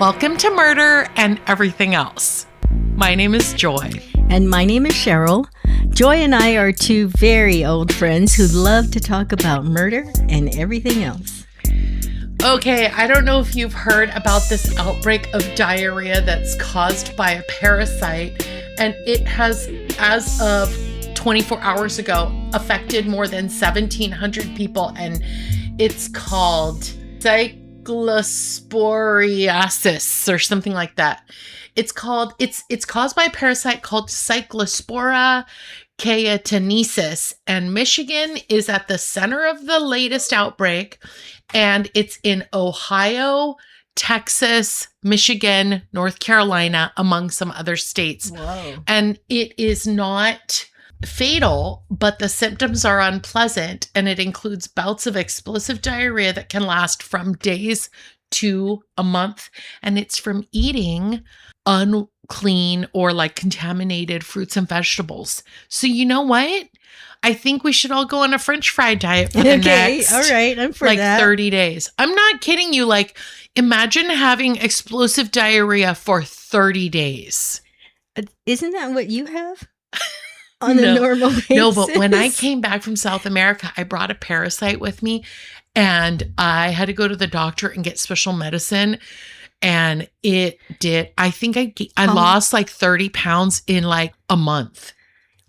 Welcome to Murder and Everything Else. My name is Joy. And my name is Cheryl. Joy and I are two very old friends who love to talk about murder and everything else. Okay, I don't know if you've heard about this outbreak of diarrhea that's caused by a parasite, and it has, as of 24 hours ago, affected more than 1,700 people, and it's called cyclosporiasis or something like that. It's caused by a parasite called Cyclospora cayetanensis, and Michigan is at the center of the latest outbreak, and it's in Ohio, Texas, Michigan, North Carolina, among some other states. Whoa. And it is not fatal, but the symptoms are unpleasant, and it includes bouts of explosive diarrhea that can last from days to a month, and it's from eating unclean or like contaminated fruits and vegetables. So you know what? I think we should all go on a French fry diet for the next, all right, I'm for that. 30 days. I'm not kidding you. Like, imagine having explosive diarrhea for 30 days. Isn't that what you have? On a normal basis? No, but when I came back from South America, I brought a parasite with me, and I had to go to the doctor and get special medicine. And it did. I think I lost like 30 pounds in like a month.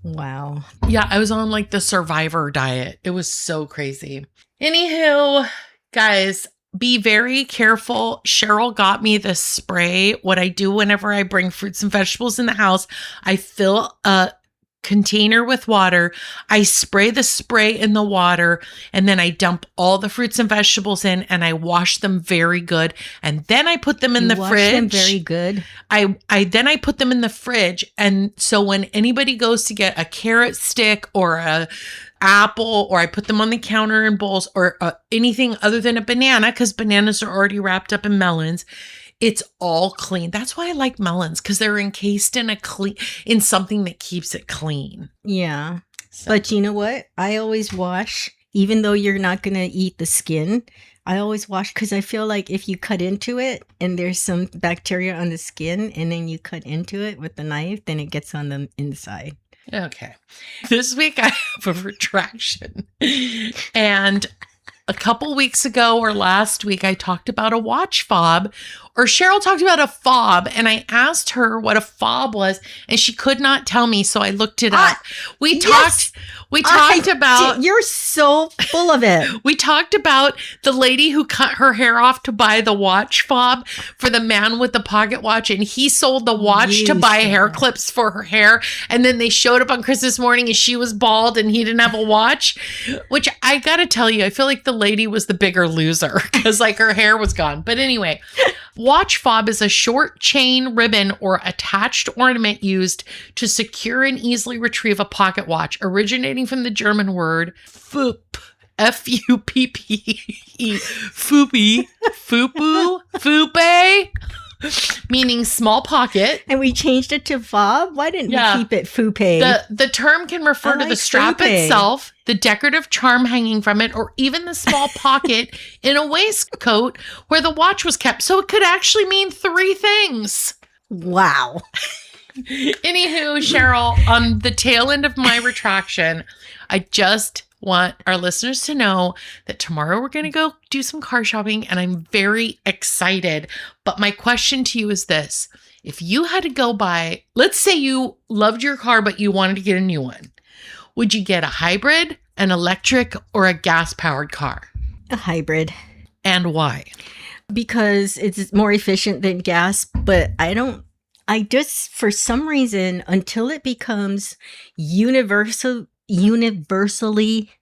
Wow. Yeah, I was on like the survivor diet. It was so crazy. Anywho, guys, be very careful. Cheryl got me this spray. What I do whenever I bring fruits and vegetables in the house, I fill a container with water. I spray the spray in the water, and then I dump all the fruits and vegetables in, and I wash them very good, and then I put them in the fridge. Them very good. I put them in the fridge, and so when anybody goes to get a carrot stick or a apple, or I put them on the counter in bowls, or anything other than a banana, because bananas are already wrapped up in melons, it's all clean. That's why I like melons, because they're encased in in something that keeps it clean. Yeah. So. But you know what? I always wash, even though you're not going to eat the skin. I always wash because I feel like if you cut into it and there's some bacteria on the skin, and then you cut into it with the knife, then it gets on the inside. Okay. This week I have a retraction. And a couple weeks ago or last week, I talked about a watch fob, or Cheryl talked about a fob, and I asked her what a fob was, and she could not tell me, so I looked it up. We talked about... You're so full of it. We talked about the lady who cut her hair off to buy the watch fob for the man with the pocket watch, and he sold the watch to buy hair clips for her hair, and then they showed up on Christmas morning, and she was bald, and he didn't have a watch, which I gotta tell you, I feel like the lady was the bigger loser, because like her hair was gone. But anyway... Watch fob is a short chain, ribbon, or attached ornament used to secure and easily retrieve a pocket watch, originating from the German word Fupp, F-U-P-P-E, Fuppe, meaning small pocket. And we changed it to fob? Why didn't we keep it fupe? The term can refer to the strap itself, the decorative charm hanging from it, or even the small pocket in a waistcoat where the watch was kept. So it could actually mean three things. Wow. Anywho, Cheryl, on the tail end of my retraction, I just want our listeners to know that tomorrow we're going to go do some car shopping, and I'm very excited. But my question to you is this. If you had to go buy, let's say you loved your car, but you wanted to get a new one, would you get a hybrid, an electric, or a gas-powered car? A hybrid. And why? Because it's more efficient than gas, but I just, for some reason, until it becomes universally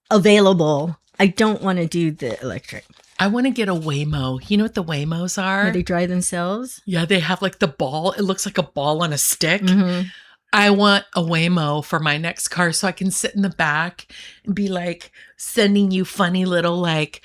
available, I don't want to do the electric. I want to get a Waymo. You know what the Waymos are? Where they drive themselves? Yeah, they have like the ball. It looks like a ball on a stick. Mm-hmm. I want a Waymo for my next car so I can sit in the back and be like sending you funny little like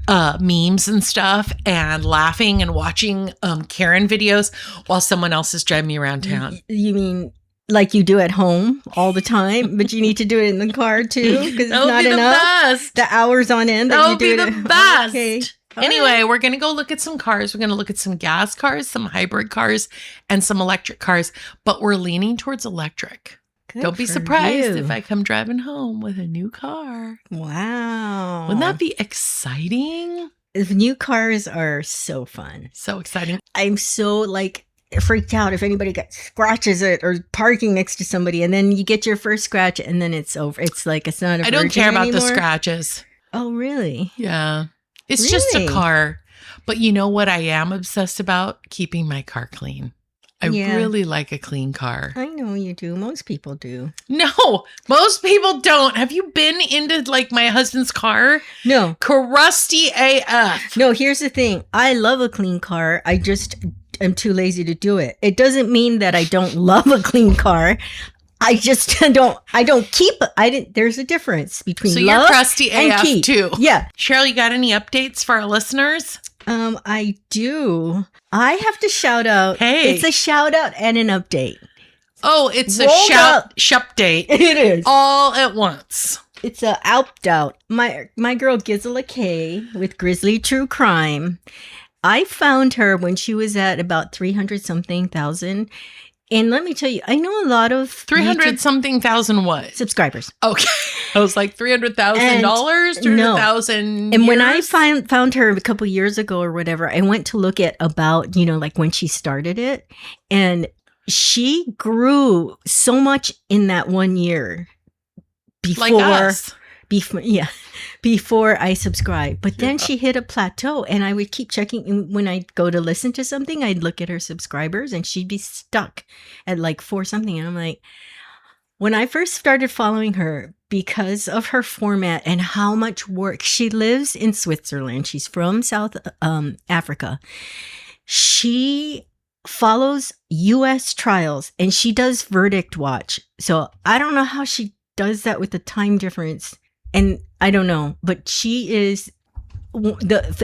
memes and stuff and laughing and watching Karen videos while someone else is driving me around town. You mean like you do at home all the time, but you need to do it in the car too? Because it's not enough. Best. The hours on end that you do it. That would be the best. Okay. Anyway, we're going to go look at some cars. We're going to look at some gas cars, some hybrid cars, and some electric cars. But we're leaning towards electric. Good Don't be for surprised you. if I come driving home with a new car. Wow. Wouldn't that be exciting? New cars are so fun. So exciting. I'm so like freaked out if anybody scratches it or parking next to somebody, and then you get your first scratch and then it's over. It's like it's not a I don't care about the anymore. scratches. Oh, really? Yeah. It's just a Really? car. But you know what I am obsessed about? Keeping my car clean. I Yeah. really like a clean car. I know you do. Most people do. No, most people don't. Have you been into like my husband's car? No. Crusty AF. No, here's the thing. I love a clean car. I just am too lazy to do it. It doesn't mean that I don't love a clean car. I just don't keep it. There's a difference between So you're love crusty and AF keep. too. Yeah. Cheryl, you got any updates for our listeners? I do. I have to shout out. Hey. It's a shout out and an update. Oh, it's a Rolled up. update It is. all at once. It's a opt out. My girl Gisela K with Grizzly True Crime. I found her when she was at about 300 something thousand. And let me tell you, I know a lot of 300 YouTube something thousand what? subscribers. Okay. I was like $300,000, And 300,000. And when I years? found her a couple years ago or whatever, I went to look at about, like when she started it. And she grew so much in that 1 year before. Like us. Before I subscribed. But then Yeah. she hit a plateau and I would keep checking. And when I'd go to listen to something, I'd look at her subscribers and she'd be stuck at like 4 something. And I'm like, when I first started following her, because of her format and how much work, she lives in Switzerland. She's from South Africa. She follows U.S. trials and she does verdict watch. So I don't know how she does that with the time difference. And I don't know, but she is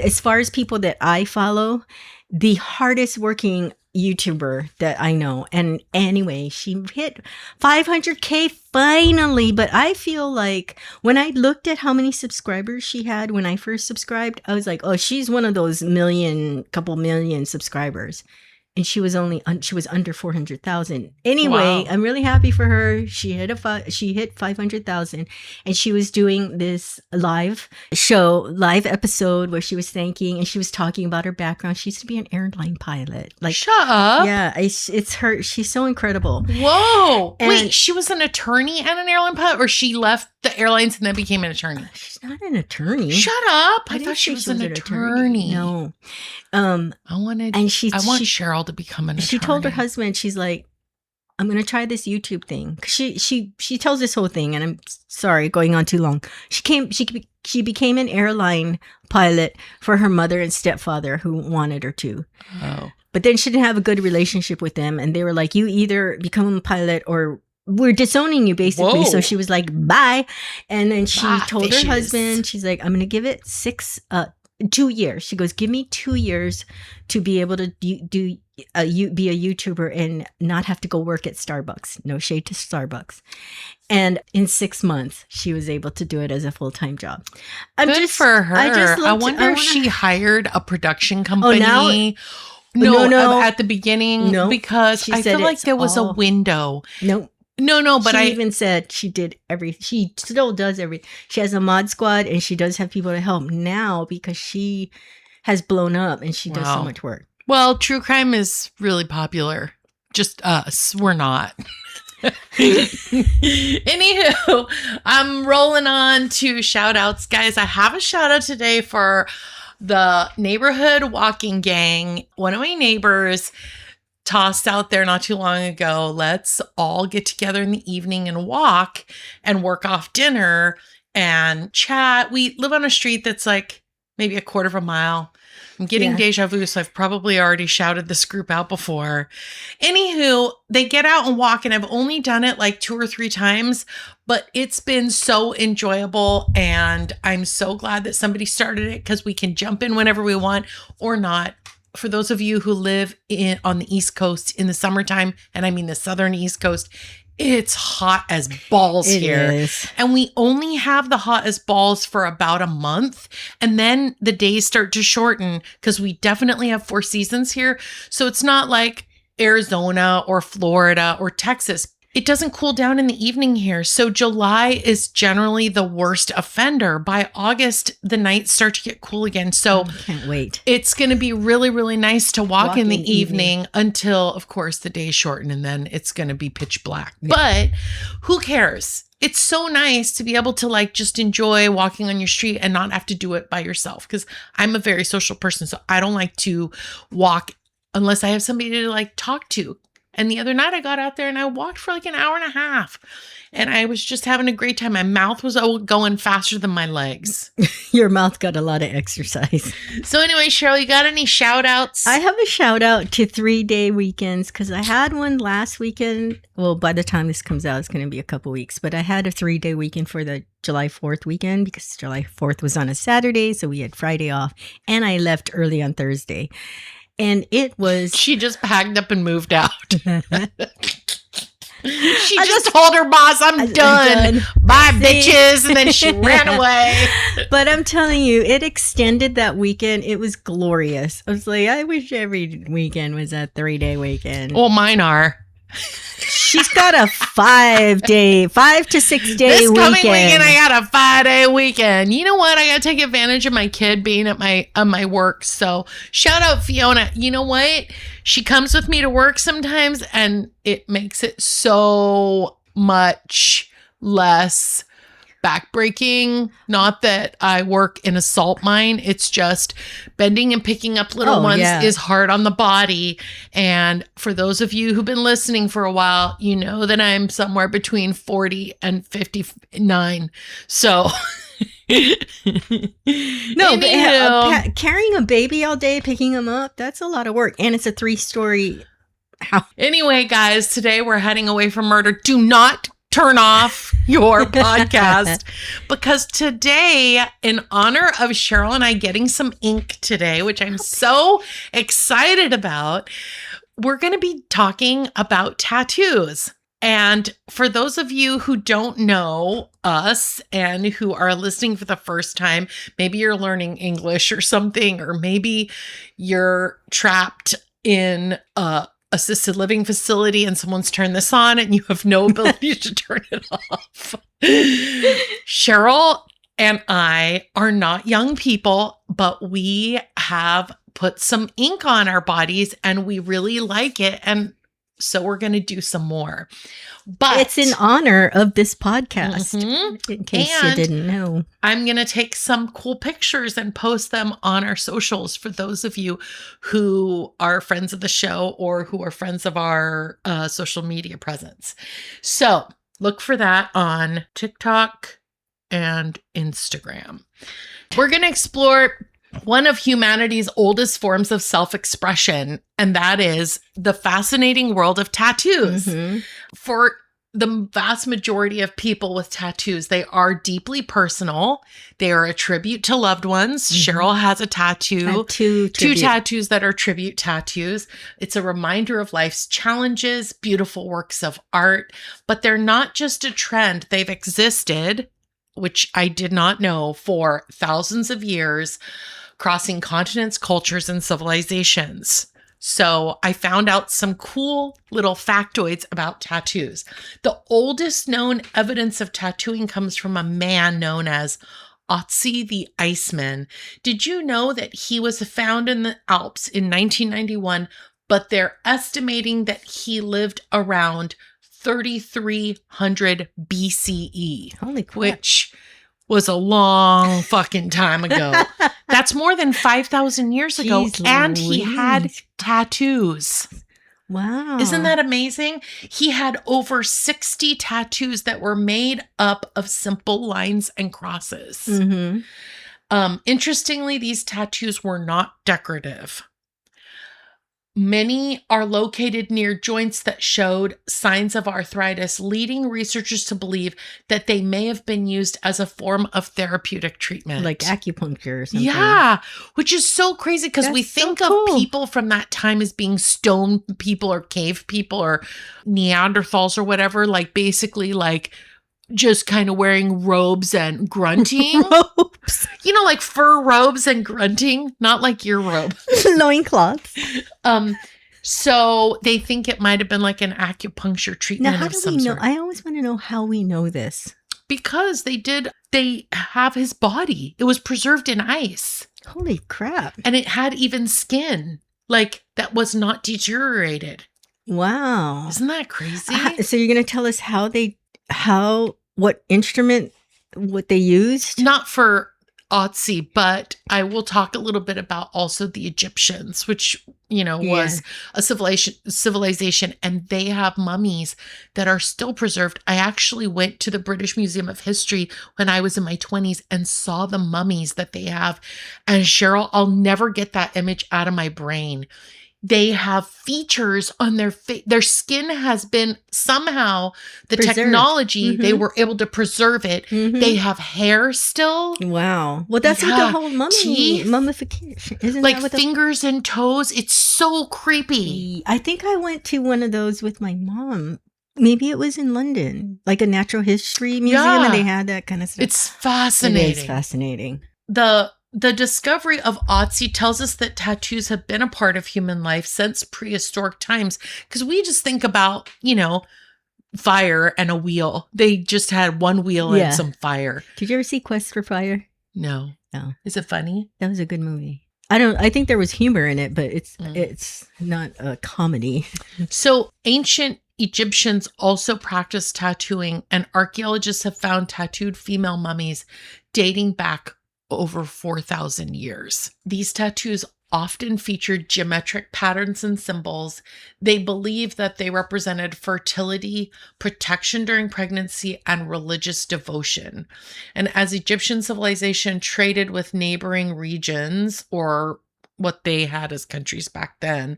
as far as people that I follow, the hardest working YouTuber that I know. And anyway, she hit 500K finally. But I feel like when I looked at how many subscribers she had when I first subscribed, I was like, oh, she's one of those couple million subscribers. And she was under 400,000. Anyway, Wow. I'm really happy for her. She hit 500,000, and she was doing this live episode where she was thanking and she was talking about her background. She used to be an airline pilot. Like, Shut up. yeah, it's her. She's so incredible. Whoa. And- Wait, she was an attorney and an airline pilot, or she left the airlines and then became an attorney? She's not an attorney. Shut up. I didn't thought she say was an attorney. No. I wanted And I want Cheryl to become an attorney. She told her husband, she's like, I'm going to try this YouTube thing. 'Cause she tells this whole thing, and I'm sorry, going on too long. She became an airline pilot for her mother and stepfather who wanted her to. Oh. But then she didn't have a good relationship with them. And they were like, you either become a pilot or we're disowning you, basically. Whoa. So she was like, bye. And then she Bye, told fishes. her husband, she's like, I'm going to give it 2 years. She goes, give me 2 years to be able to be a YouTuber and not have to go work at Starbucks. No shade to Starbucks. And in 6 months, she was able to do it as a full-time job. Good for her. I wonder if she hired a production company. No. At the beginning. No. Because She I said feel like it's there was a all- window. No, but she even said she did she still does she has a mod squad and she does have people to help now because she has blown up and she does so Wow. much work. Well, true crime is really popular. Just us. We're not. Anywho, I'm rolling on to shout outs, guys. I have a shout out today for the neighborhood walking gang. One of my neighbors tossed out there not too long ago, let's all get together in the evening and walk and work off dinner and chat. We live on a street that's like maybe a quarter of a mile. I'm getting deja vu, so I've probably already shouted this group out before. Anywho, they get out and walk, and I've only done it like 2 or 3 times, but it's been so enjoyable, and I'm so glad that somebody started it because we can jump in whenever we want or not. For those of you who live on the East Coast in the summertime, and I mean the southern East Coast, It's hot as balls It here. is. And we only have the hot as balls for about a month. And then the days start to shorten because we definitely have 4 seasons here. So it's not like Arizona or Florida or Texas. It doesn't cool down in the evening here. So July is generally the worst offender. By August, the nights start to get cool again. So Can't wait. it's going to be really, really nice to walk in the evening until, of course, the days shorten and then it's going to be pitch black. Yeah. But who cares? It's so nice to be able to like just enjoy walking on your street and not have to do it by yourself. Because I'm a very social person. So I don't like to walk unless I have somebody to like talk to. And the other night I got out there and I walked for like an hour and a half and I was just having a great time. My mouth was going faster than my legs. Your mouth got a lot of exercise. So anyway, Cheryl, you got any shout outs? I have a shout out to 3-day weekends because I had one last weekend. Well, by the time this comes out, it's going to be a couple weeks, but I had a 3-day weekend for the July 4th weekend because July 4th was on a Saturday. So we had Friday off and I left early on Thursday. And it was... She just packed up and moved out. She just told her boss, I'm done. Bye, bitches. And then she ran away. But I'm telling you, it extended that weekend. It was glorious. I was like, I wish every weekend was a 3-day weekend. Well, mine are. She's got a 5 to 6 day this weekend. Coming weekend, I got a 5-day weekend. You know what? I got to take advantage of my kid being at my work. So shout out Fiona. You know what? She comes with me to work sometimes, and it makes it so much less backbreaking. Not that I work in a salt mine. It's just bending and picking up little ones is hard on the body. And for those of you who've been listening for a while, you know that I'm somewhere between 40 and 59. So no, but carrying a baby all day, picking him up, that's a lot of work. And it's a 3-story house. Anyway, guys, today we're heading away from murder. Do not turn off your podcast because today, in honor of Cheryl and I getting some ink today, which I'm so excited about, we're going to be talking about tattoos. And for those of you who don't know us and who are listening for the first time, maybe you're learning English or something, or maybe you're trapped in a assisted living facility and someone's turned this on and you have no ability to turn it off. Cheryl and I are not young people, but we have put some ink on our bodies and we really like it. And so we're going to do some more. But it's in honor of this podcast, in case you didn't know. I'm going to take some cool pictures and post them on our socials for those of you who are friends of the show or who are friends of our social media presence. So look for that on TikTok and Instagram. We're going to explore one of humanity's oldest forms of self-expression, and that is the fascinating world of tattoos. For the vast majority of people with tattoos, they are deeply personal. They are a tribute to loved ones. Cheryl has a tattoo. I have two tattoos that are tribute tattoos. It's a reminder of life's challenges, beautiful works of art, but they're not just a trend. They've existed, which I did not know, for thousands of years, crossing continents, cultures, and civilizations. So I found out some cool little factoids about tattoos. The oldest known evidence of tattooing comes from a man known as Otzi the Iceman. Did you know that he was found in the Alps in 1991, but they're estimating that he lived around 3300 BCE, Holy crap. Which was a long fucking time ago. That's more than 5,000 years ago. Jeez and he Louise. had tattoos. Wow. Isn't that amazing? He had over 60 tattoos that were made up of simple lines and crosses. Interestingly, these tattoos were not decorative. Many are located near joints that showed signs of arthritis, leading researchers to believe that they may have been used as a form of therapeutic treatment. Like acupuncture or something. Yeah, which is so crazy because we That's so think cool. of people from that time as being stone people or cave people or Neanderthals or whatever, like basically like just kind of wearing robes and grunting. Ropes. You know, like fur robes and grunting, not like your robe. Loincloths. So they think it might have been like an acupuncture Now, treatment how of do some we know? sort. I always want to know how we know this. Because they have his body. It was preserved in ice. Holy crap. And it had even skin, like that was not deteriorated. Wow. Isn't that crazy? So you're going to tell us what instrument, what they used? Not for Otzi, but I will talk a little bit about also the Egyptians, which, was a civilization, and they have mummies that are still preserved. I actually went to the British Museum of History when I was in my 20s and saw the mummies that they have. And Cheryl, I'll never get that image out of my brain. They have features on their face. Their skin has been somehow Preserved. Technology, they were able to preserve it. They have hair still. Wow. Well, that's what the whole mummification. Isn't like that what fingers and toes. It's so creepy. I think I went to one of those with my mom. Maybe it was in London, like a natural history museum, and they had that kind of stuff. It's fascinating. It is fascinating. The discovery of Otzi tells us that tattoos have been a part of human life since prehistoric times, because we just think about, fire and a wheel. They just had one wheel and some fire. Did you ever see Quest for Fire? No. Is it funny? That was a good movie. I think there was humor in it, but it's not a comedy. So ancient Egyptians also practiced tattooing, and archaeologists have found tattooed female mummies dating back over 4,000 years. These tattoos often featured geometric patterns and symbols. They believe that they represented fertility, protection during pregnancy, and religious devotion. And as Egyptian civilization traded with neighboring regions, or what they had as countries back then,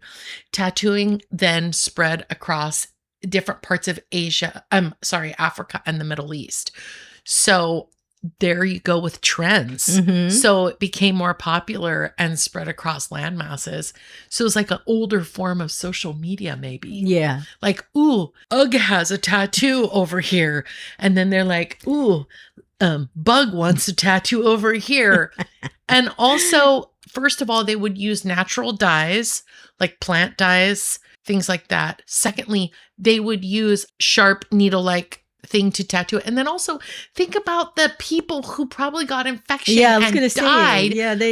tattooing then spread across different parts of Africa and the Middle East. So there you go with trends. So it became more popular and spread across land masses. So it's like an older form of social media, maybe. Yeah. Like, ooh, Ugg has a tattoo over here. And then they're like, ooh, Bug wants a tattoo over here. And also, first of all, they would use natural dyes, like plant dyes, things like that. Secondly, they would use sharp needle-like thing to tattoo. And then also think about the people who probably got infection and died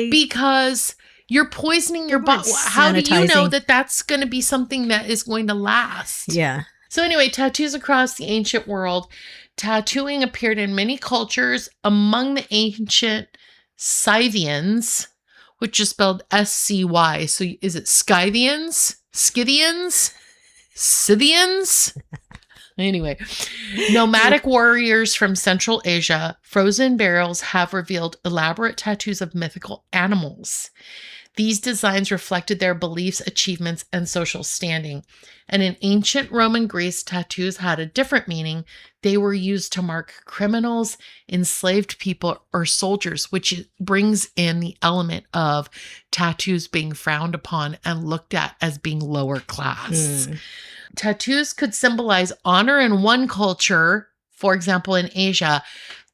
because you're poisoning your body. How do you know that that's going to be something that is going to last? Yeah. So anyway, tattoos across the ancient world. Tattooing appeared in many cultures. Among the ancient Scythians, which is spelled S-C-Y. So is it Scythians? Scythians? Scythians? Anyway, nomadic warriors from Central Asia, frozen burials have revealed elaborate tattoos of mythical animals. These designs reflected their beliefs, achievements, and social standing. And in ancient Roman Greece, tattoos had a different meaning. They were used to mark criminals, enslaved people, or soldiers, which brings in the element of tattoos being frowned upon and looked at as being lower class. Tattoos could symbolize honor in one culture, for example, in Asia,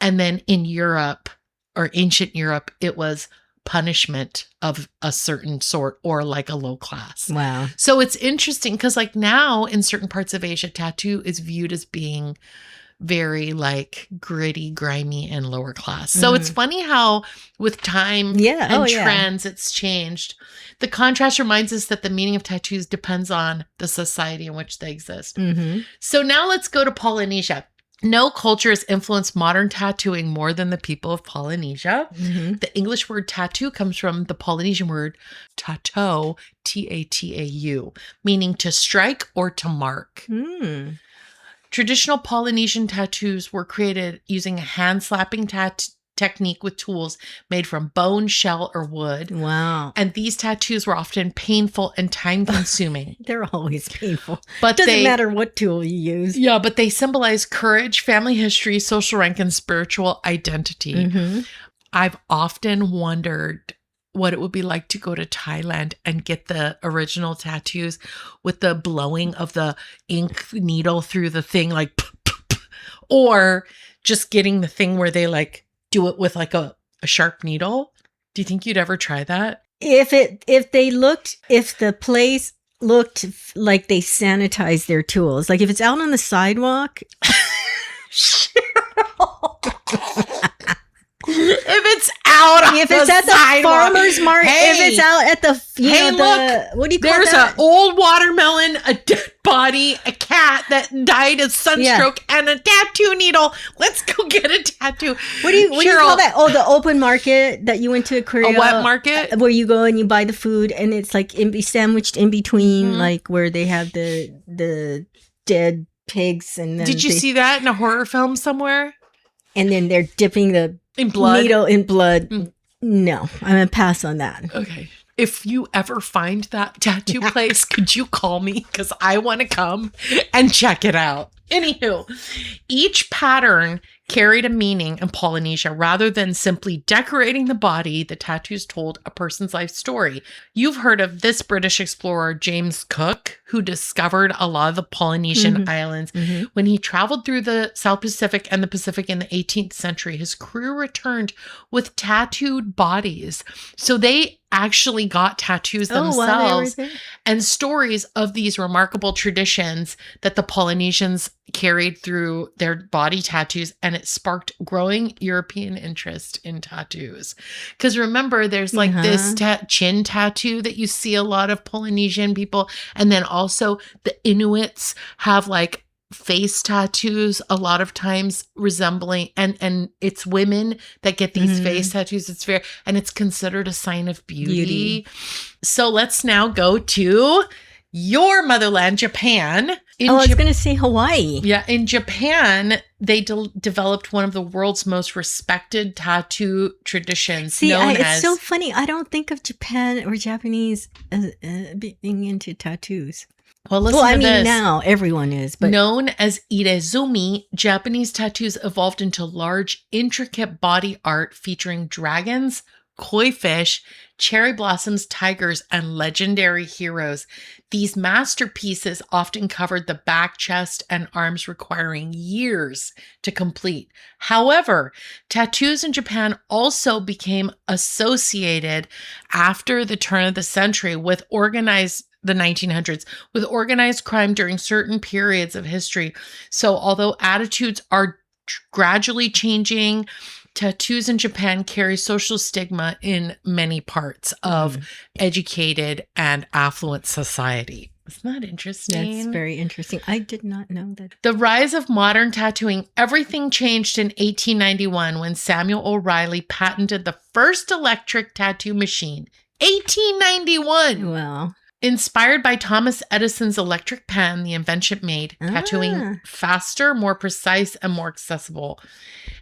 and then in Europe or ancient Europe, it was punishment of a certain sort or like a low class. Wow. So it's interesting because like now in certain parts of Asia, tattoo is viewed as being very like gritty, grimy, and lower class. So it's funny how with time and trends, it's changed. The contrast reminds us that the meaning of tattoos depends on the society in which they exist. So now let's go to Polynesia. No culture has influenced modern tattooing more than the people of Polynesia. The English word tattoo comes from the Polynesian word tattoo, T-A-T-A-U, meaning to strike or to mark. Traditional Polynesian tattoos were created using a hand-slapping technique with tools made from bone, shell, or wood. Wow. And these tattoos were often painful and time-consuming. They're always painful. But doesn't matter what tool you use. Yeah, but they symbolize courage, family history, social rank, and spiritual identity. Mm-hmm. I've often wondered what it would be like to go to Thailand and get the original tattoos with the blowing of the ink needle through the thing, like, or just getting the thing where they like do it with like a sharp needle. Do you think you'd ever try that? If the place looked like they sanitized their tools, like if it's out on the sidewalk. If it's at the farmer's market, if it's out at the what do you call there's that? An old watermelon, a dead body, a cat that died of sunstroke, and a tattoo needle. Let's go get a tattoo. What do you call that? Oh, the open market that you went to Korea. A wet market? Where you go and you buy the food and it's like sandwiched in between, like where they have the dead pigs. And then did you see that in a horror film somewhere? And then they're dipping the needle in blood. No, I'm going to pass on that. Okay. If you ever find that tattoo place, could you call me? Because I want to come and check it out. Anywho, each pattern carried a meaning in Polynesia. Rather than simply decorating the body, the tattoos told a person's life story. You've heard of this British explorer, James Cook, who discovered a lot of the Polynesian islands. Mm-hmm. When he traveled through the South Pacific and the Pacific in the 18th century, his crew returned with tattooed bodies. So they actually got tattoos themselves and stories of these remarkable traditions that the Polynesians carried through their body tattoos, and it sparked growing European interest in tattoos. Because remember, there's like this chin tattoo that you see a lot of Polynesian people, and then also the Inuits have like face tattoos a lot of times resembling, and it's women that get these face tattoos. It's considered a sign of beauty. So let's now go to your motherland, Japan. I was going to say Hawaii. Yeah, in Japan, they developed one of the world's most respected tattoo traditions. It's so funny. I don't think of Japan or Japanese as being into tattoos. Well, listen to this. Now everyone is. But known as irezumi, Japanese tattoos evolved into large, intricate body art featuring dragons, koi fish, cherry blossoms, tigers, and legendary heroes. These masterpieces often covered the back, chest, and arms, requiring years to complete. However, tattoos in Japan also became associated after the turn of the century with the 1900s, with organized crime during certain periods of history. So although attitudes are gradually changing, tattoos in Japan carry social stigma in many parts of educated and affluent society. Isn't that interesting? That's very interesting. I did not know that. The rise of modern tattooing, everything changed in 1891 when Samuel O'Reilly patented the first electric tattoo machine. 1891! Wow. Inspired by Thomas Edison's electric pen, the invention made tattooing faster, more precise, and more accessible.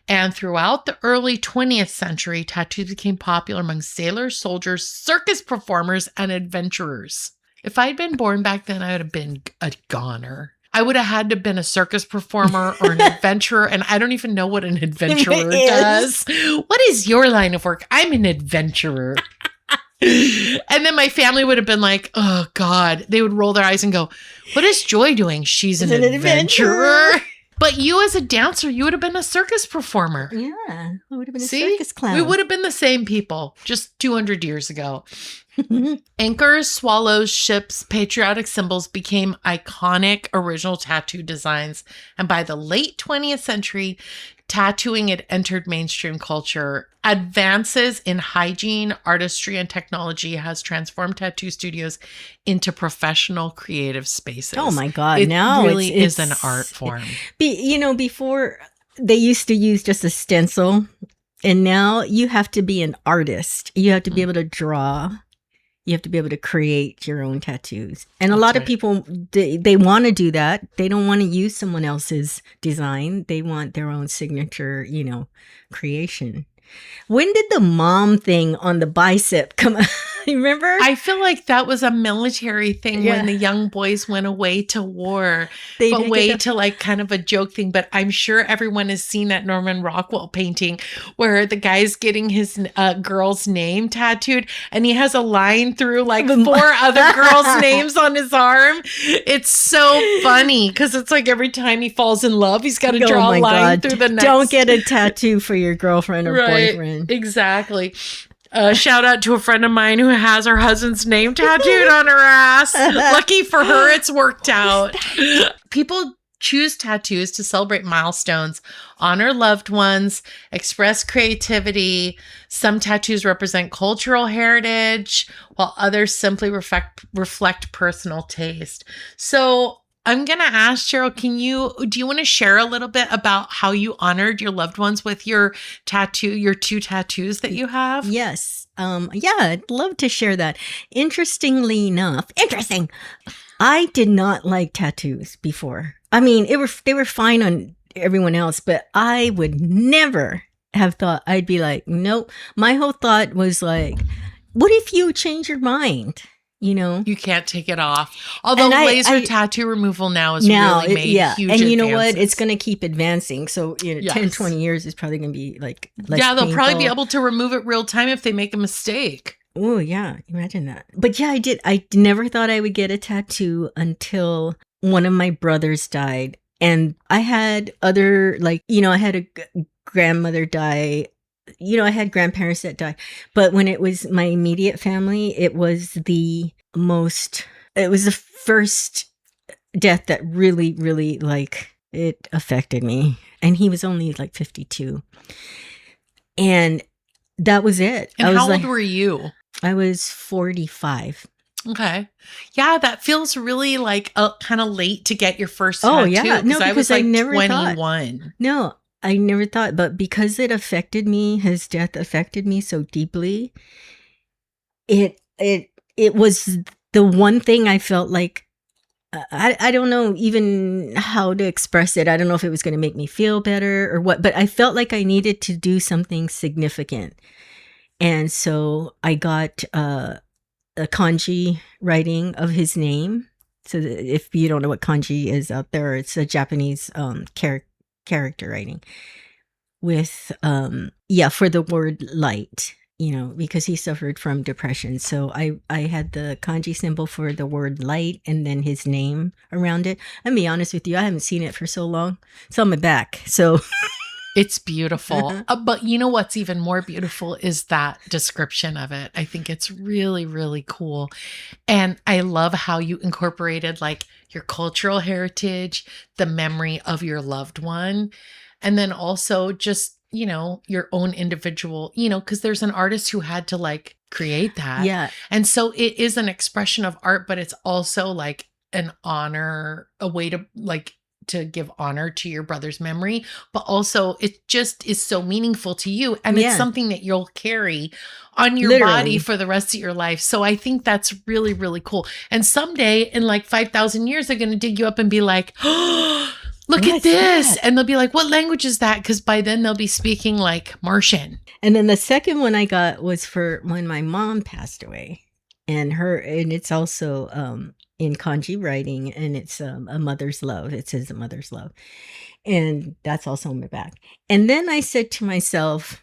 And throughout the early 20th century, tattoos became popular among sailors, soldiers, circus performers, and adventurers. If I'd been born back then, I would have been a goner. I would have had to have been a circus performer or an adventurer, and I don't even know what an adventurer does. What is your line of work? I'm an adventurer. And then my family would have been like, oh God, they would roll their eyes and go, what is Joy doing? She's an adventurer. But you as a dancer, you would have been a circus performer. Yeah, I would have been a circus clown. We would have been the same people just 200 years ago. Anchors, swallows, ships, patriotic symbols became iconic original tattoo designs. And by the late 20th century, tattooing had entered mainstream culture. Advances in hygiene, artistry, and technology has transformed tattoo studios into professional creative spaces. Oh my God. It now really is an art form. Before they used to use just a stencil, and now you have to be an artist. You have to be able to draw. You have to be able to create your own tattoos. And a lot of people, they want to do that. They don't want to use someone else's design. They want their own signature, creation. When did the mom thing on the bicep come out? You remember? I feel like that was a military thing when the young boys went away to war, but way to like kind of a joke thing. But I'm sure everyone has seen that Norman Rockwell painting where the guy's getting his girl's name tattooed and he has a line through like 4 other girls' names on his arm. It's so funny because it's like every time he falls in love, he's got to draw a line through the next. Don't get a tattoo for your girlfriend or boyfriend. Exactly. Shout out to a friend of mine who has her husband's name tattooed on her ass. Lucky for her, it's worked out. People choose tattoos to celebrate milestones, honor loved ones, express creativity. Some tattoos represent cultural heritage, while others simply reflect personal taste. So I'm going to ask Cheryl, do you want to share a little bit about how you honored your loved ones with your 2 tattoos that you have? Yes. I'd love to share that. Interesting. I did not like tattoos before. I mean, they were fine on everyone else, but I would never have thought I'd be like, nope. My whole thought was like, what if you change your mind? You know, you can't take it off. Although laser tattoo removal now is really made huge and you know advances. what? It's going to keep advancing. So, 10, 20 years is probably going to be like less they'll painful. probably be able to remove it real time if they make a mistake. Oh, yeah. Imagine that. But yeah, I did. I never thought I would get a tattoo until one of my brothers died. And I had other, I had a grandmother die. I had grandparents that died. But when it was my immediate family, it was the first death that really, really, it affected me. And he was only 52. And that was it. And how old were you? I was 45. Okay. Yeah, that feels really kind of late to get your first tattoo. Oh, yeah. No, because I never 21. Thought. No, I never thought. But because it affected me, his death affected me so deeply, it was the one thing I felt like, I don't know even how to express it. I don't know if it was going to make me feel better or what, but I felt like I needed to do something significant. And so I got a kanji writing of his name. So if you don't know what kanji is out there, it's a Japanese character writing with, for the word light, because he suffered from depression. So I had the kanji symbol for the word light and then his name around it. I'll be honest with you, I haven't seen it for so long. It's on my back. So... It's beautiful. But you know what's even more beautiful is that description of it. I think it's really, really cool. And I love how you incorporated your cultural heritage, the memory of your loved one, and then also just, your own individual, because there's an artist who had to create that. Yeah. And so it is an expression of art, but it's also an honor, a way to give honor to your brother's memory, but also it just is so meaningful to you. And it's something that you'll carry on your body for the rest of your life. So I think that's really, really cool. And someday in 5,000 years, they're going to dig you up and be like, oh, look at this. And they'll be like, what language is that? Because by then they'll be speaking Martian. And then the second one I got was for when my mom passed away, and it's also, in kanji writing, and it's a mother's love. It says a mother's love. And that's also on my back. And then I said to myself,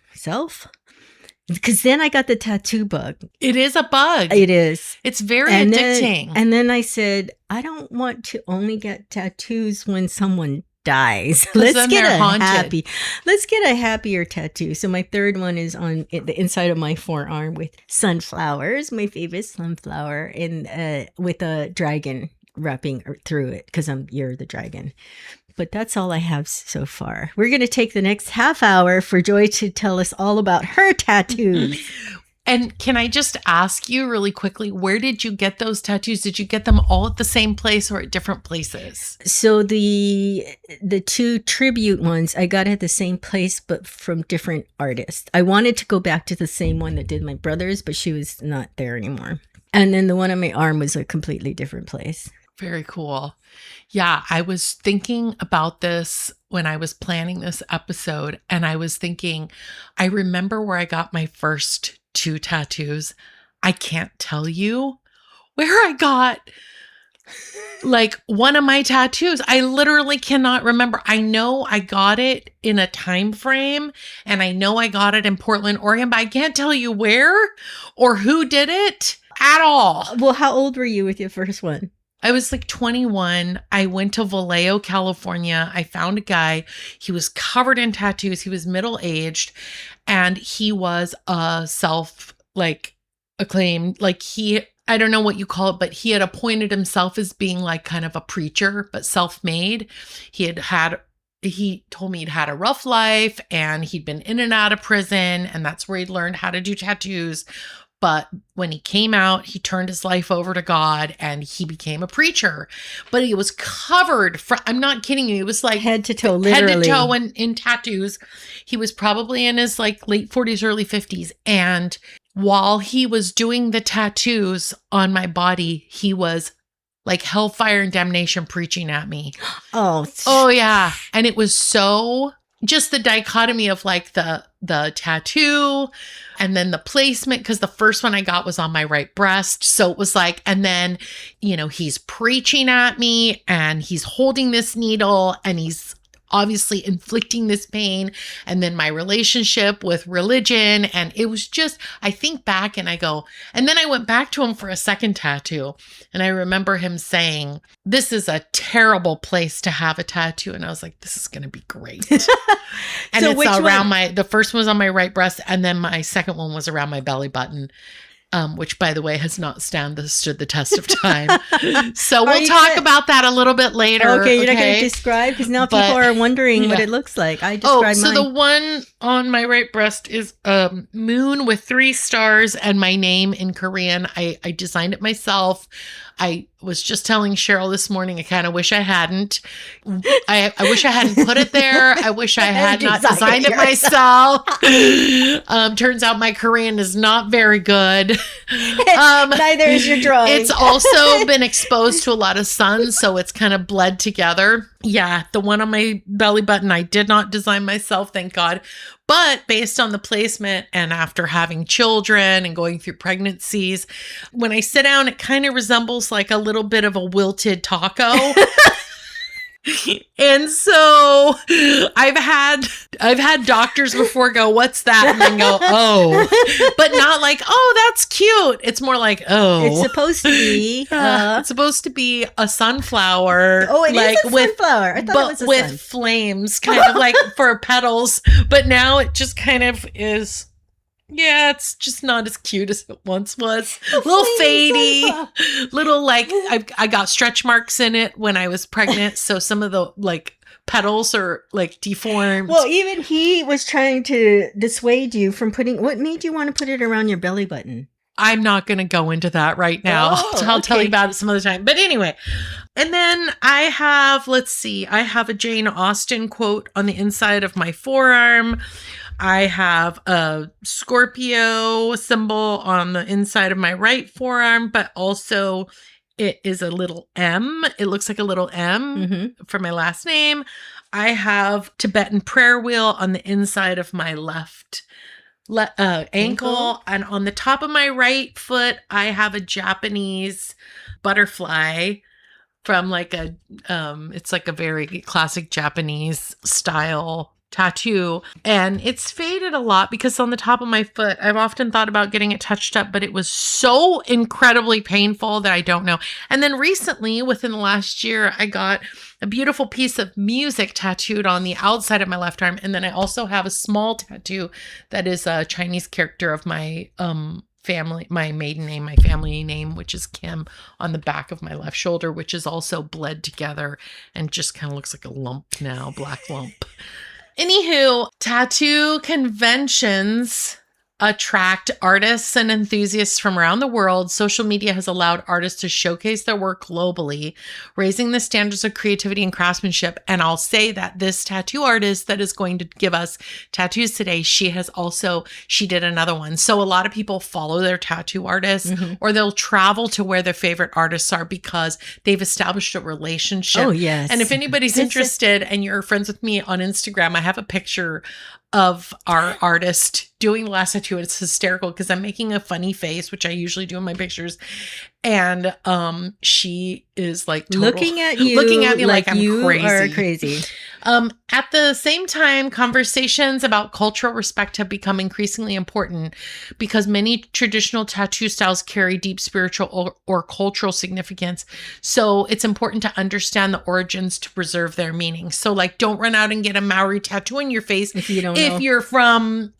because then I got the tattoo bug. It is a bug. It is. It's very addicting. And then I said, I don't want to only get tattoos when someone dies. Let's get a happier tattoo. So my third one is on the inside of my forearm with sunflowers, my favorite sunflower, and with a dragon wrapping through it because you're the dragon. But that's all I have so far. We're going to take the next half hour for Joy to tell us all about her tattoos. And can I just ask you really quickly, where did you get those tattoos? Did you get them all at the same place or at different places? So the 2 tribute ones I got at the same place, but from different artists. I wanted to go back to the same one that did my brother's, but she was not there anymore. And then the one on my arm was a completely different place. Very cool. Yeah, I was thinking about this when I was planning this episode, and I was thinking, I remember where I got my first 2 tattoos. I can't tell you where I got like one of my tattoos. I literally cannot remember. I know I got it in a time frame, and I know I got it in Portland, Oregon, but I can't tell you where or who did it at all. Well, how old were you with your first one? I was like 21. I went to Vallejo, California. I found a guy. He was covered in tattoos. He was middle-aged, and he was a acclaimed, I don't know what you call it, but he had appointed himself as being like kind of a preacher, but self-made. He told me he'd had a rough life, and he'd been in and out of prison, and that's where he'd learned how to do tattoos. But when he came out, he turned his life over to God, and he became a preacher. But he was covered I'm not kidding you. He was like head to toe, literally. Head to toe in tattoos. He was probably in his like late 40s, early 50s. And while he was doing the tattoos on my body, he was like hellfire and damnation preaching at me. Oh yeah. And it was so just the dichotomy of like the tattoo and then the placement, because the first one I got was on my right breast. So it was like, and then, he's preaching at me, and he's holding this needle, and he's obviously inflicting this pain, and then my relationship with religion. And it was just, I think back and I go, and then I went back to him for a second tattoo, and I remember him saying, "This is a terrible place to have a tattoo." And I was like, this is going to be great. And so it's around the first one was on my right breast, and then my second one was around my belly button. Which, by the way, has not stood the test of time. So we'll talk about that a little bit later. Okay, you're not going to describe? Because now people are wondering what it looks like. I described mine. The one on my right breast is a moon with 3 stars and my name in Korean. I designed it myself. I was just telling Cheryl this morning, I kind of wish I hadn't. I wish I hadn't put it there. I wish I had not designed it myself. Turns out my Korean is not very good. Neither is your drawing. It's also been exposed to a lot of sun, so it's kind of bled together. Yeah, the one on my belly button, I did not design myself, thank God. But based on the placement and after having children and going through pregnancies, when I sit down, it kind of resembles like a little bit of a wilted taco. And so I've had doctors before go, "What's that?" And then go, "Oh," but not like, "Oh, that's cute." It's more like, "Oh, it's supposed to be." It's supposed to be a sunflower. Oh, it is a sunflower. I thought it was a with flames, kind of like for petals. But now it just kind of is. Yeah, it's just not as cute as it once was. A little fadey, little like I got stretch marks in it when I was pregnant, so some of the like petals are like deformed. Well, even he was trying to dissuade you from putting. What made you want to put it around your belly button? I'm not going to go into that right now. I'll tell you about it some other time. But anyway, and then I have a Jane Austen quote on the inside of my forearm. I have a Scorpio symbol on the inside of my right forearm, but also it is a little M. It looks like a little M for my last name. I have Tibetan prayer wheel on the inside of my left ankle. And on the top of my right foot, I have a Japanese butterfly from like it's like a very classic Japanese style tattoo, and it's faded a lot because on the top of my foot, I've often thought about getting it touched up, but it was so incredibly painful that I don't know. And then recently, within the last year, I got a beautiful piece of music tattooed on the outside of my left arm, and then I also have a small tattoo that is a Chinese character of my family, my maiden name, my family name, which is Kim, on the back of my left shoulder, which is also bled together and just kind of looks like a lump now, black lump. Anywho, tattoo conventions attract artists and enthusiasts from around the world, social media has allowed artists to showcase their work globally, raising the standards of creativity and craftsmanship. And I'll say that this tattoo artist that is going to give us tattoos today, she did another one. So a lot of people follow their tattoo artists, or they'll travel to where their favorite artists are because they've established a relationship. Oh, yes. And if anybody's interested and you're friends with me on Instagram, I have a picture of our artist doing the last tattoo. It's hysterical because I'm making a funny face, which I usually do in my pictures. And she is like looking at me like I'm you crazy. Are crazy. At the same time, conversations about cultural respect have become increasingly important because many traditional tattoo styles carry deep spiritual or cultural significance. So it's important to understand the origins to preserve their meaning. So like, don't run out and get a Maori tattoo on your face if you don't know. If you're from,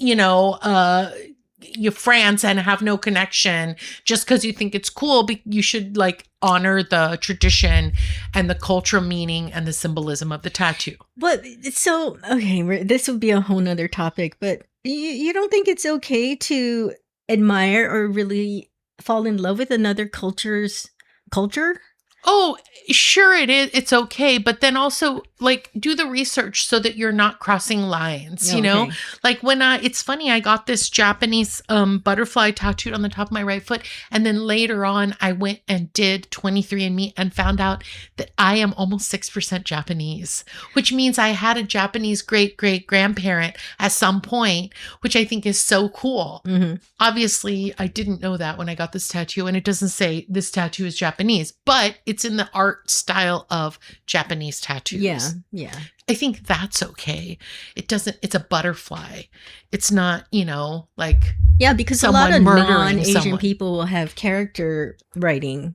France and have no connection just because you think it's cool. You should like honor the tradition and the cultural meaning and the symbolism of the tattoo. But so, okay, this would be a whole nother topic, but you don't think it's okay to admire or really fall in love with another culture's culture? Oh, sure it is. It's okay. But then also like do the research so that you're not crossing lines, you know? Like when it's funny, I got this Japanese butterfly tattooed on the top of my right foot. And then later on, I went and did 23andMe and found out that I am almost 6% Japanese, which means I had a Japanese great-great-grandparent at some point, which I think is so cool. Obviously, I didn't know that when I got this tattoo, and it doesn't say this tattoo is Japanese, but it's in the art style of Japanese tattoos. Yeah. I think that's okay. It's a butterfly. It's not, like. Yeah, because a lot of non-Asian people will have character writing,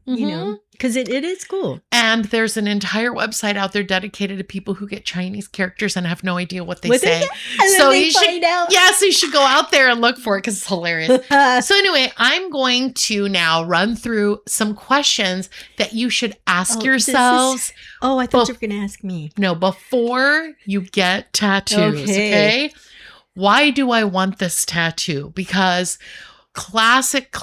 because it is cool. And there's an entire website out there dedicated to people who get Chinese characters and have no idea what they say. So you should go out there and look for it because it's hilarious. So anyway, I'm going to now run through some questions that you should ask yourselves. I thought you were going to ask me. No, before you get tattoos, okay? Why do I want this tattoo? Because classic,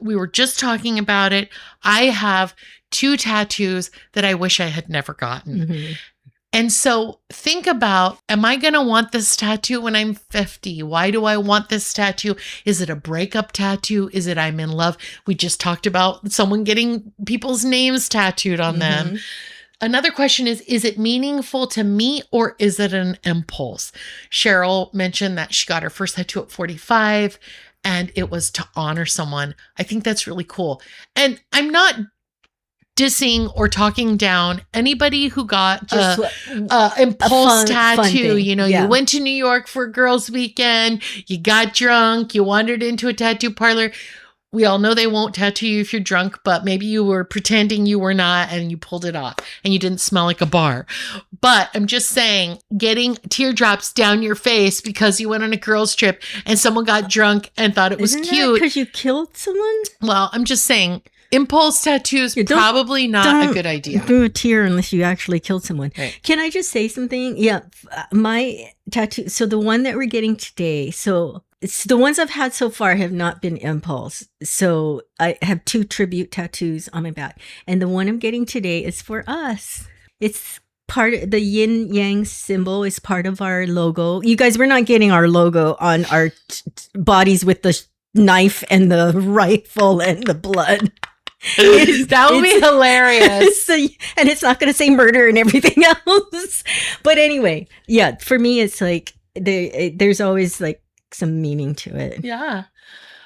we were just talking about it. I have 2 tattoos that I wish I had never gotten. And so think about, am I going to want this tattoo when I'm 50? Why do I want this tattoo? Is it a breakup tattoo? Is it I'm in love? We just talked about someone getting people's names tattooed on them. Another question is it meaningful to me or is it an impulse? Cheryl mentioned that she got her first tattoo at 45 and it was to honor someone. I think that's really cool. And I'm not dissing or talking down anybody who got a impulse tattoo. You went to New York for a girls' weekend, you got drunk, you wandered into a tattoo parlor. We all know they won't tattoo you if you're drunk, but maybe you were pretending you were not and you pulled it off and you didn't smell like a bar. But I'm just saying, getting teardrops down your face because you went on a girls' trip and someone got drunk and thought it was cute. Because you killed someone? Well, I'm just saying, impulse tattoos probably not a good idea. Do a tear unless you actually killed someone. Right. Can I just say something? Yeah, my tattoo. So the one that we're getting today. So it's the ones I've had so far have not been impulse. So I have 2 tribute tattoos on my back, and the one I'm getting today is for us. It's part of the yin yang symbol is part of our logo. You guys, we're not getting our logo on our bodies with the knife and the rifle and the blood. That would be hilarious. And it's not going to say murder and everything else. But anyway, yeah, for me, it's like there's always like some meaning to it. Yeah.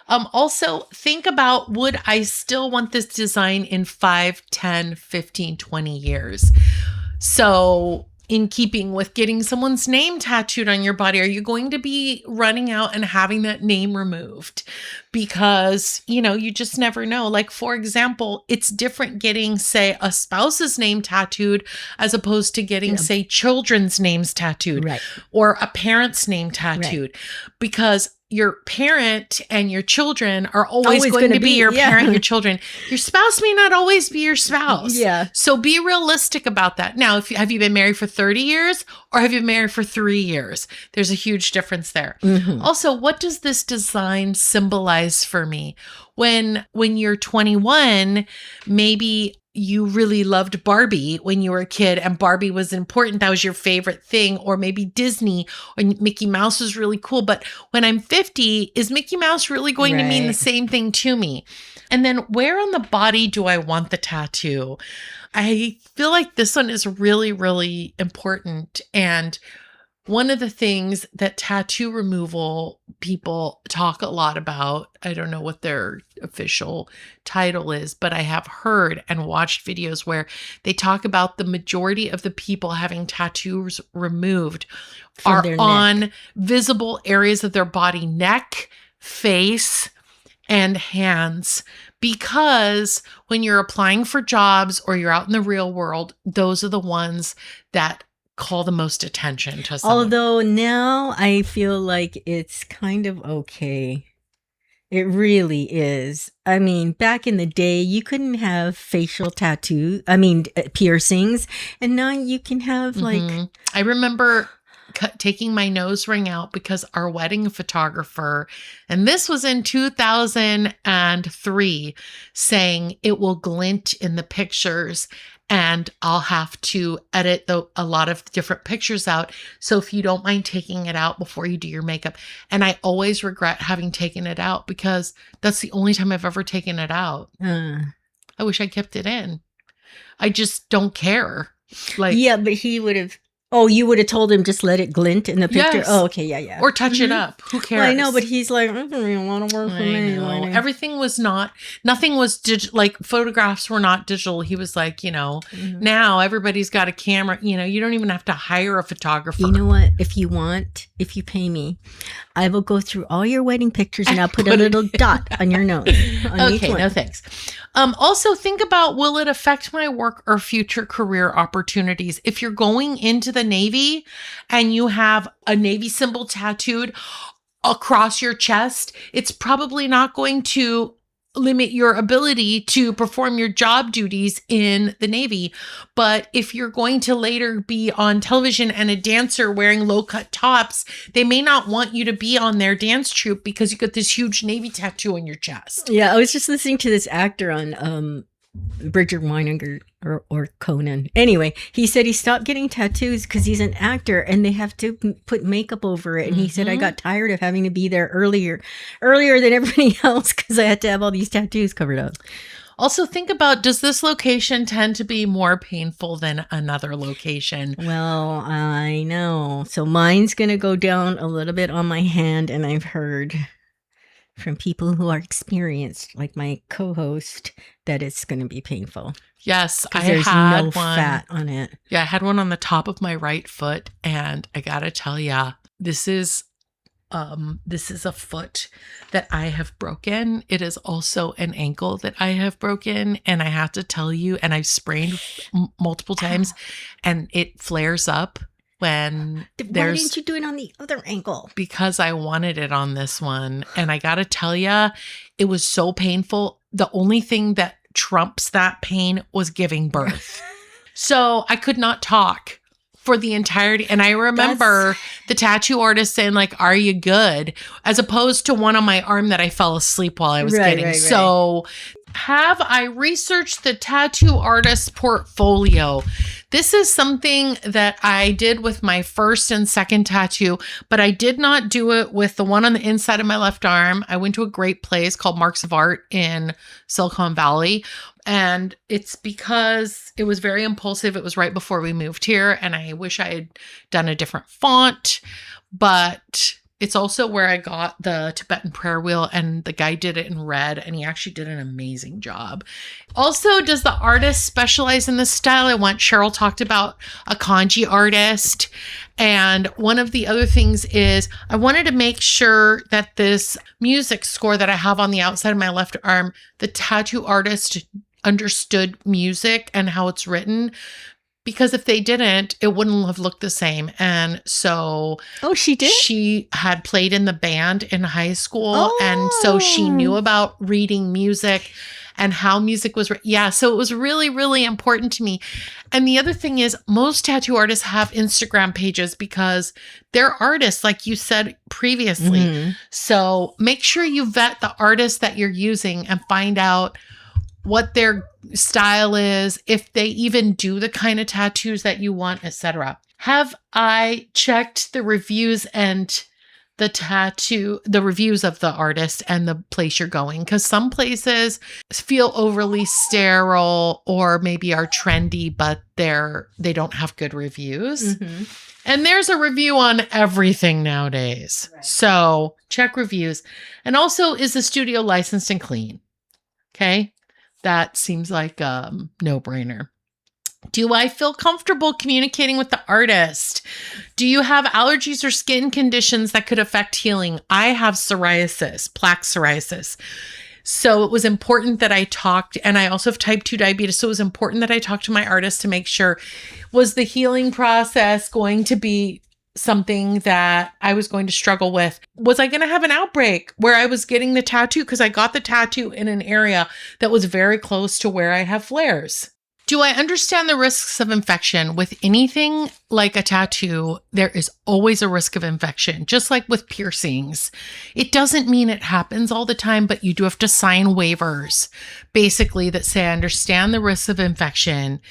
Also, think about, would I still want this design in 5, 10, 15, 20 years? So in keeping with getting someone's name tattooed on your body, are you going to be running out and having that name removed? Because, you just never know. Like, for example, it's different getting, say, a spouse's name tattooed as opposed to getting, say, children's names tattooed, or a parent's name tattooed. Because your parent and your children are always going gonna to be your yeah. parent and your children. Your spouse may not always be your spouse. Yeah. So be realistic about that. Now, have you been married for 30 years or have you been married for 3 years? There's a huge difference there. Mhm. Also, what does this design symbolize for me? When you're 21, maybe you really loved Barbie when you were a kid and Barbie was important. That was your favorite thing. Or maybe Disney or Mickey Mouse was really cool. But when I'm 50, is Mickey Mouse really going to mean the Right. same thing to me? And then where on the body do I want the tattoo? I feel like this one is really, really important. And one of the things that tattoo removal people talk a lot about, I don't know what their official title is, but I have heard and watched videos where they talk about the majority of the people having tattoos removed From are their neck. on visible areas of their body, neck, face, and hands. Because when you're applying for jobs or you're out in the real world, those are the ones that call the most attention to someone. Although now I feel like it's kind of okay. It really is. I mean, back in the day, you couldn't have facial piercings, and now you can have like. Mhm. I remember taking my nose ring out because our wedding photographer, and this was in 2003, saying it will glint in the pictures and I'll have to edit a lot of different pictures out. So if you don't mind taking it out before you do your makeup. And I always regret having taken it out because that's the only time I've ever taken it out. I wish I kept it in. I just don't care. Like, yeah, but he would have. Oh, you would have told him just let it glint in the picture? Yes. Oh, okay, yeah. Or touch it Mhm. up. Who cares? Well, I know, but he's like, I don't really want to work for I me. know. Like, Everything was nothing was like photographs were not digital. He was like, mhm. now everybody's got a camera. You don't even have to hire a photographer. You know what? If you pay me, I will go through all your wedding pictures and I'll put a little dot on your nose. On each Okay, one. no thanks. Also think about, will it affect my work or future career opportunities? If you're going into the Navy and you have a Navy symbol tattooed across your chest, it's probably not going to limit your ability to perform your job duties in the Navy. But if you're going to later be on television and a dancer wearing low-cut tops, they may not want you to be on their dance troupe because you got this huge Navy tattoo on your chest. Yeah, I was just listening to this actor on Bridger Weininger or Conan. Anyway, he said he stopped getting tattoos because he's an actor and they have to put makeup over it. And he said, I got tired of having to be there earlier than everybody else because I had to have all these tattoos covered up. Also, think about, does this location tend to be more painful than another location? Well, I know. So mine's going to go down a little bit on my hand, and I've heard from people who are experienced, like my co-host, that it's going to be painful. Yes, I There's had no one. fat on it. Yeah, I had one on the top of my right foot, and I gotta tell ya, this is a foot that I have broken. It is also an ankle that I have broken, and I have to tell you, and I've sprained multiple times, and it flares up when Why didn't you do it on the other ankle? Because I wanted it on this one, and I gotta tell ya, it was so painful. The only thing that trumps that pain was giving birth. So I could not talk for the entirety. And I remember the tattoo artist saying, like, are you good? As opposed to one on my arm that I fell asleep while I was getting. Right. So have I researched the tattoo artist's portfolio? This is something that I did with my first and second tattoo, but I did not do it with the one on the inside of my left arm. I went to a great place called Marks of Art in Silicon Valley. And it's because it was very impulsive. It was right before we moved here, and I wish I had done a different font, but it's also where I got the Tibetan prayer wheel, and the guy did it in red, and he actually did an amazing job. Also, does the artist specialize in this style? I want Cheryl talked about a kanji artist. And one of the other things is I wanted to make sure that this music score that I have on the outside of my left arm, the tattoo artist understood music and how it's written, because if they didn't, it wouldn't have looked the same. And so Oh, she did? she had played in the band in high school. And so she knew about reading music and how music was. Yeah. So it was really, really important to me. And the other thing is most tattoo artists have Instagram pages because they're artists, like you said previously. Mm-hmm. So make sure you vet the artist that you're using and find out what their style is, if they even do the kind of tattoos that you want, etc. Have I checked the reviews and the reviews of the artist and the place you're going? Because some places feel overly sterile or maybe are trendy, but they don't have good reviews. Mm-hmm. And there's a review on everything nowadays. Right. So check reviews. And also, is the studio licensed and clean? Okay. That seems like a no-brainer. Do I feel comfortable communicating with the artist? Do you have allergies or skin conditions that could affect healing? I have psoriasis, plaque psoriasis. So it was important that I talked, and I also have type 2 diabetes. So it was important that I talked to my artist to make sure, was the healing process going to be something that I was going to struggle with? Was I going to have an outbreak where I was getting the tattoo? Because I got the tattoo in an area that was very close to where I have flares. Do I understand the risks of infection? With anything like a tattoo, there is always a risk of infection, just like with piercings. It doesn't mean it happens all the time, but you do have to sign waivers, basically, that say, I understand the risks of infection.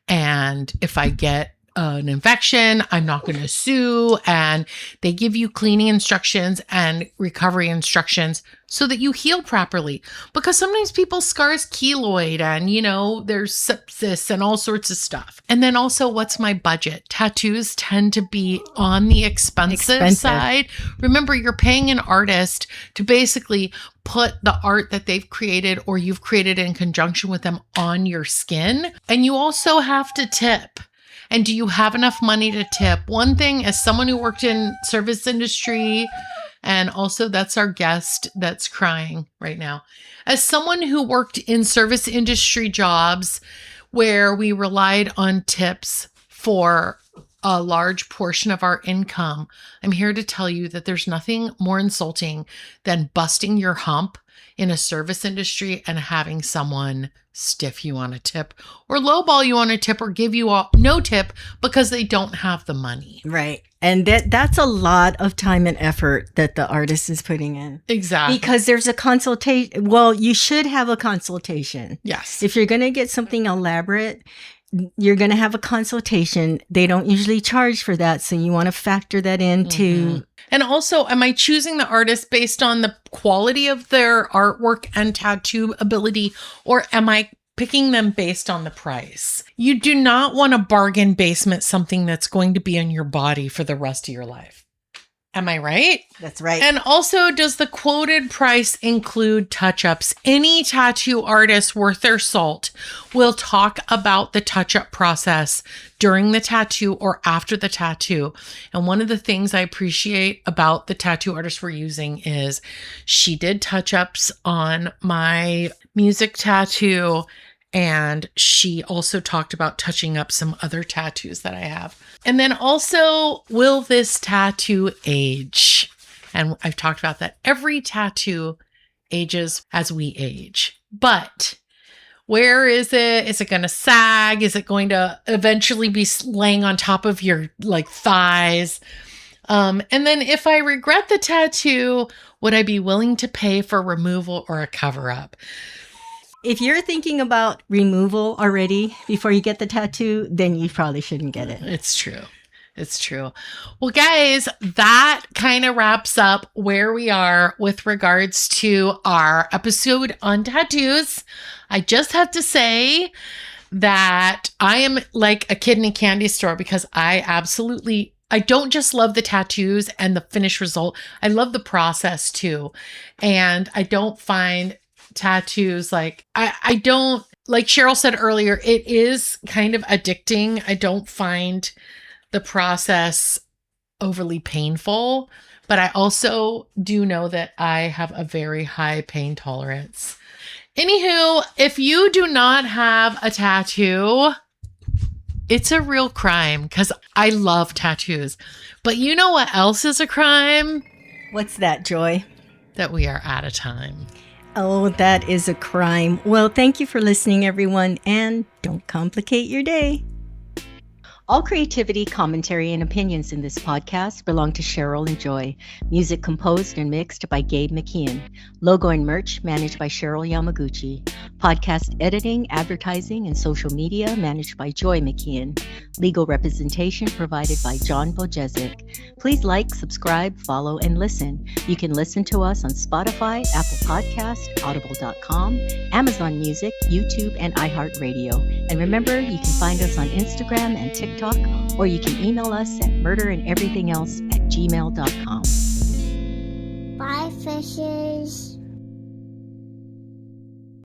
And if I get an infection, I'm not going to sue. And they give you cleaning instructions and recovery instructions so that you heal properly. Because sometimes people's scars keloid and, there's sepsis and all sorts of stuff. And then also, what's my budget? Tattoos tend to be on the expensive side. Remember, you're paying an artist to basically put the art that they've created or you've created in conjunction with them on your skin. And you also have to tip. And do you have enough money to tip? One thing, as someone who worked in service industry, and also that's our guest that's crying right now. As someone who worked in service industry jobs where we relied on tips for a large portion of our income, I'm here to tell you that there's nothing more insulting than busting your hump in a service industry and having someone stiff you on a tip or lowball you on a tip or give you no tip because they don't have the money. Right. And that's a lot of time and effort that the artist is putting in. Exactly. Because there's a consultation. Well, you should have a consultation. Yes. If you're going to get something elaborate, you're going to have a consultation. They don't usually charge for that. So you want to factor that into. Mm-hmm. And also, am I choosing the artist based on the quality of their artwork and tattoo ability, or am I picking them based on the price? You do not want to bargain basement something that's going to be on your body for the rest of your life. Am I right? That's right. And also, does the quoted price include touch-ups? Any tattoo artist worth their salt will talk about the touch-up process during the tattoo or after the tattoo. And one of the things I appreciate about the tattoo artist we're using is she did touch-ups on my music tattoo. And she also talked about touching up some other tattoos that I have. And then also, will this tattoo age? And I've talked about that. Every tattoo ages as we age. But where is it? Is it going to sag? Is it going to eventually be laying on top of your thighs? And then if I regret the tattoo, would I be willing to pay for removal or a cover-up? If you're thinking about removal already before you get the tattoo, then you probably shouldn't get it. It's true. It's true. Well, guys, that kind of wraps up where we are with regards to our episode on tattoos. I just have to say that I am like a kid in a candy store because I don't just love the tattoos and the finished result. I love the process too. And I don't find tattoos I don't, like Cheryl said earlier, it is kind of addicting. I don't find the process overly painful, but I also do know that I have a very high pain tolerance. Anywho, if you do not have a tattoo, It's a real crime because I love tattoos. But you know what else is a crime? What's that, Joy? That we are out of time. Oh, that is a crime. Well, thank you for listening, everyone, and don't complicate your day. All creativity, commentary, and opinions in this podcast belong to Cheryl and Joy. Music composed and mixed by Gabe McKeon. Logo and merch managed by Cheryl Yamaguchi. Podcast editing, advertising, and social media managed by Joy McKeon. Legal representation provided by John Bojezic. Please like, subscribe, follow, and listen. You can listen to us on Spotify, Apple Podcast, Audible.com, Amazon Music, YouTube, and iHeartRadio. And remember, you can find us on Instagram and TikTok, or you can email us at murderandeverythingelse@gmail.com. Bye, fishes.